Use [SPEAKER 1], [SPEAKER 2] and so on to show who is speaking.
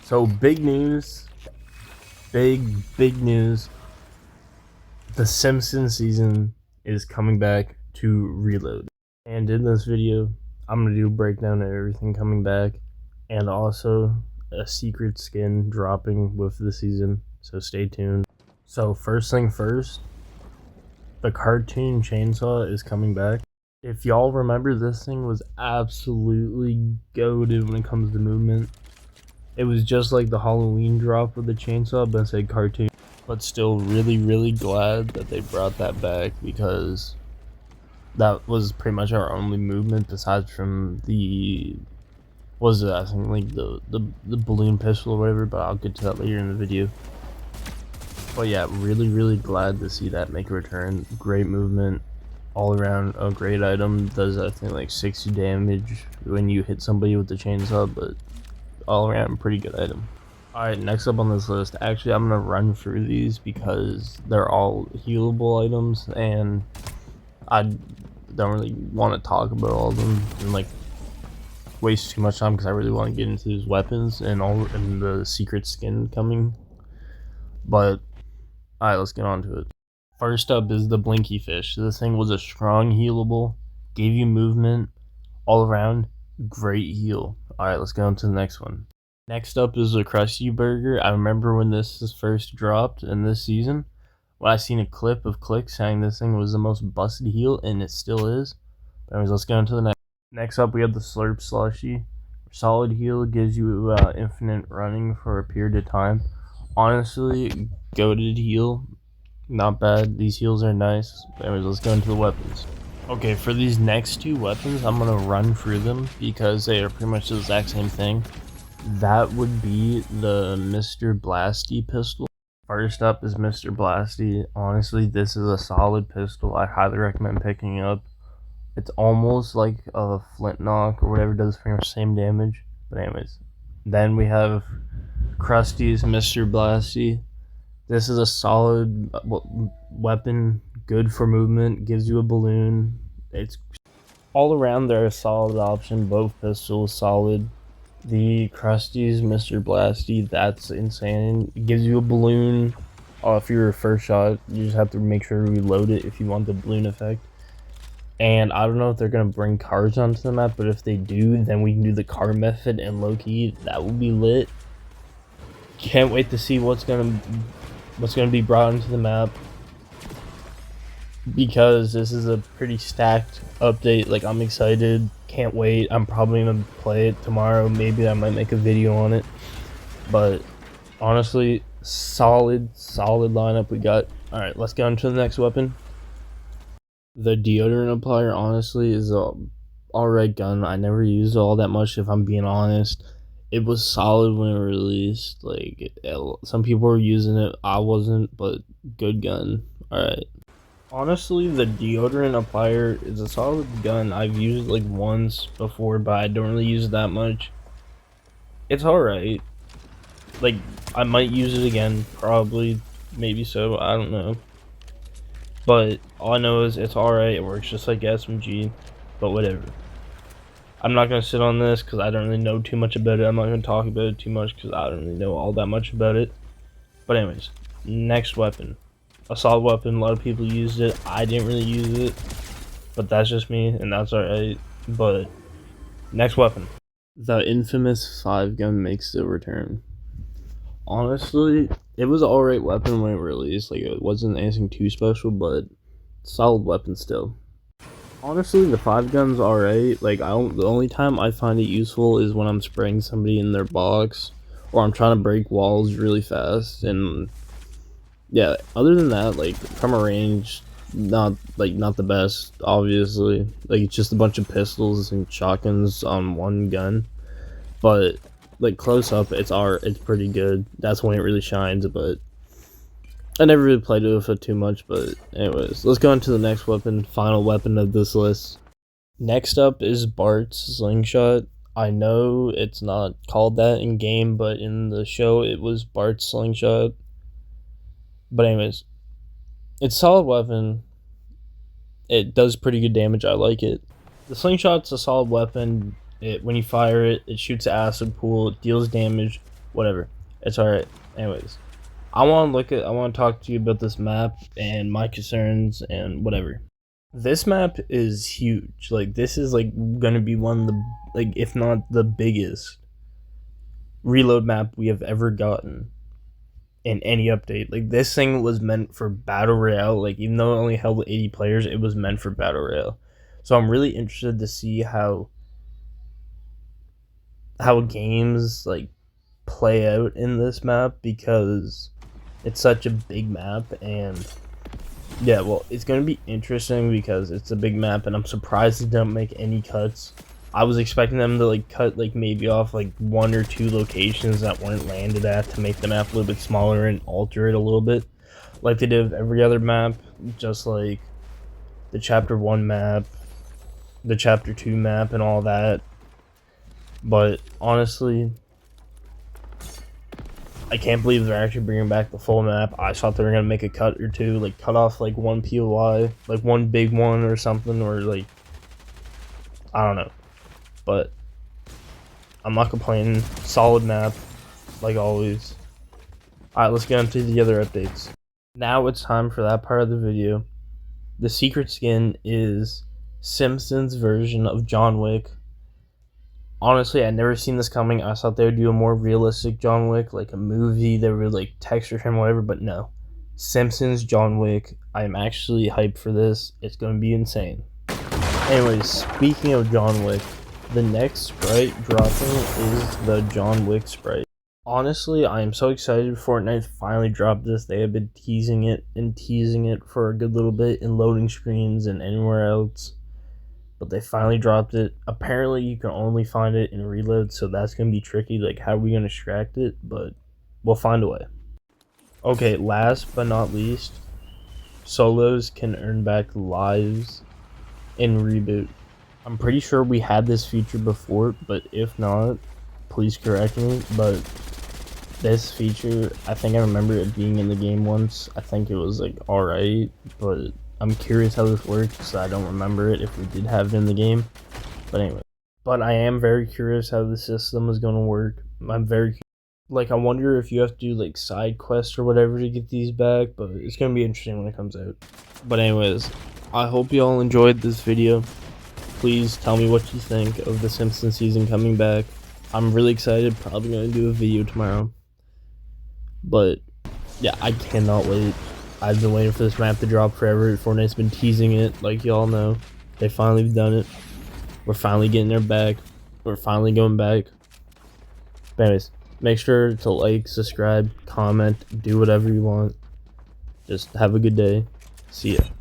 [SPEAKER 1] So big news, big news. The Simpsons season is coming back to Reload. And in this video, I'm going to do a breakdown of everything coming back and also a secret skin dropping with the season. So stay tuned. So first thing first, the cartoon chainsaw is coming back. If y'all remember, this thing was absolutely goated when it comes to movement. It was just like the Halloween drop with the chainsaw, but it said cartoon. But still really glad that they brought that back, because that was pretty much our only movement besides from the, what was it, I think like the balloon pistol or whatever, but I'll get to that later in the video. But yeah, really glad to see that make a return. Great movement all around, a great item. Does I think like 60 damage when you hit somebody with the chainsaw, but all around pretty good item. Alright, next up on this list, actually I'm gonna run through these because they're all healable items and I don't really want to talk about all of them and like waste too much time, because I really want to get into these weapons and all and the secret skin coming. But alright, let's get on to it. First up is the Blinky Fish. This thing was a strong healable, gave you movement all around, great heal. Alright, let's go on to the next one. Next up is the Krusty Burger. I remember when this is first dropped in this season, when I seen a clip of Click saying this thing was the most busted heal, and it still is. Anyways, let's go on to the next. Next up, we have the Slurp Slushy. Solid heal, gives you infinite running for a period of time. Honestly, goated heal, not bad. These heals are nice. Anyways, let's go into the weapons. Okay, for these next two weapons, I'm gonna run through them because they are pretty much the exact same thing. That would be the Mr. Blasty pistol. First up is Mr. Blasty. Honestly, this is a solid pistol. I highly recommend picking up. It's almost like a flint knock or whatever, does pretty much the same damage. But anyways, then we have Krusty's Mr. Blasty. This is a solid weapon, good for movement, gives you a balloon. It's all around, they're a solid option. Both pistols solid. The Krusty's Mr. Blasty, that's insane. It gives you a balloon. If you're a first shot, you just have to make sure to reload it if you want the balloon effect. And I don't know if they're gonna bring cars onto the map, but if they do, then we can do the car method and low-key. That will be lit. Can't wait to see what's gonna be brought into the map, because this is a pretty stacked update. Like, I'm excited, can't wait. I'm probably gonna play it tomorrow. Maybe I might make a video on it, but honestly, solid lineup we got. All right, let's get on to the next weapon. The deodorant applier, honestly, is a alright gun. I never used it all that much, if I'm being honest. It was solid when it released. Like, some people were using it, I wasn't, but good gun. Alright. Honestly, the deodorant applier is a solid gun. I've used it like once before, but I don't really use it that much. It's alright. Like, I might use it again, probably, maybe so, I don't know. But all I know is it's alright, it works just like SMG, but whatever. I'm not going to sit on this because I don't really know too much about it. I'm not going to talk about it too much because I don't really know all that much about it. But anyways, next weapon. A solid weapon, a lot of people used it. I didn't really use it, but that's just me, and that's alright. But next weapon. The infamous 5-gun makes a return. Honestly, it was an alright weapon when it released. Like, it wasn't anything too special, but solid weapon still. Honestly, the 5-gun's alright. Like, the only time I find it useful is when I'm spraying somebody in their box, or I'm trying to break walls really fast. And yeah, other than that, like, from a range, not the best, obviously. Like, it's just a bunch of pistols and shotguns on one gun. But like, close up, it's pretty good. That's when it really shines. But I never really played with it too much. But anyways, let's go into the next weapon, final weapon of this list. Next up is Bart's Slingshot. I know it's not called that in game, but in the show it was Bart's Slingshot. But anyways, it's a solid weapon. It does pretty good damage. I like it. The Slingshot's a solid weapon. When you fire it, it shoots an acid pool, it deals damage Whatever. It's alright. Anyways. I want to talk to you about this map and my concerns and whatever. This map is huge. Like, this is like gonna be one of the, like, if not the biggest reload map we have ever gotten in any update. Like, this thing was meant for battle royale. Like, even though it only held 80 players, it was meant for battle royale. So I'm really interested to see how games like play out in this map, because it's such a big map. And yeah, well, it's gonna be interesting because it's a big map, and I'm surprised they don't make any cuts. I was expecting them to like cut like maybe off like 1 or 2 locations that weren't landed at to make the map a little bit smaller and alter it a little bit, like they did with every other map, just like the chapter 1 map, the chapter 2 map, and all that. But honestly, I can't believe they're actually bringing back the full map. I thought they were gonna make a cut or two, like cut off like 1 POI, like 1 big one or something, or like, I don't know. But I'm not complaining. Solid map, like always. Alright, let's get into the other updates. Now it's time for that part of the video. The secret skin is Simpsons version of John Wick. Honestly, I'd never seen this coming. I thought they would do a more realistic John Wick, like a movie. They would like texture him, whatever, but no. Simpsons John Wick. I'm actually hyped for this. It's going to be insane. Anyways, speaking of John Wick, the next sprite dropping is the John Wick sprite. Honestly, I am so excited Fortnite finally dropped this. They have been teasing it for a good little bit in loading screens and anywhere else. But they finally dropped it. Apparently, you can only find it in reload, so that's going to be tricky. Like, how are we going to extract it? But we'll find a way. Okay, last but not least, solos can earn back lives in Reboot. I'm pretty sure we had this feature before, but if not, please correct me. But this feature, I think I remember it being in the game once. I think it was, like, alright, but I'm curious how this works, because I don't remember it if we did have it in the game. But anyway. But I am very curious how the system is going to work. I'm very curious. Like, I wonder if you have to do, like, side quests or whatever to get these back. But it's going to be interesting when it comes out. But anyways, I hope you all enjoyed this video. Please tell me what you think of the Simpsons season coming back. I'm really excited. Probably going to do a video tomorrow. But yeah, I cannot wait. I've been waiting for this map to drop forever. Fortnite's been teasing it, like y'all know. They finally done it. We're finally getting their back. We're finally going back. But anyways, make sure to like, subscribe, comment, do whatever you want. Just have a good day. See ya.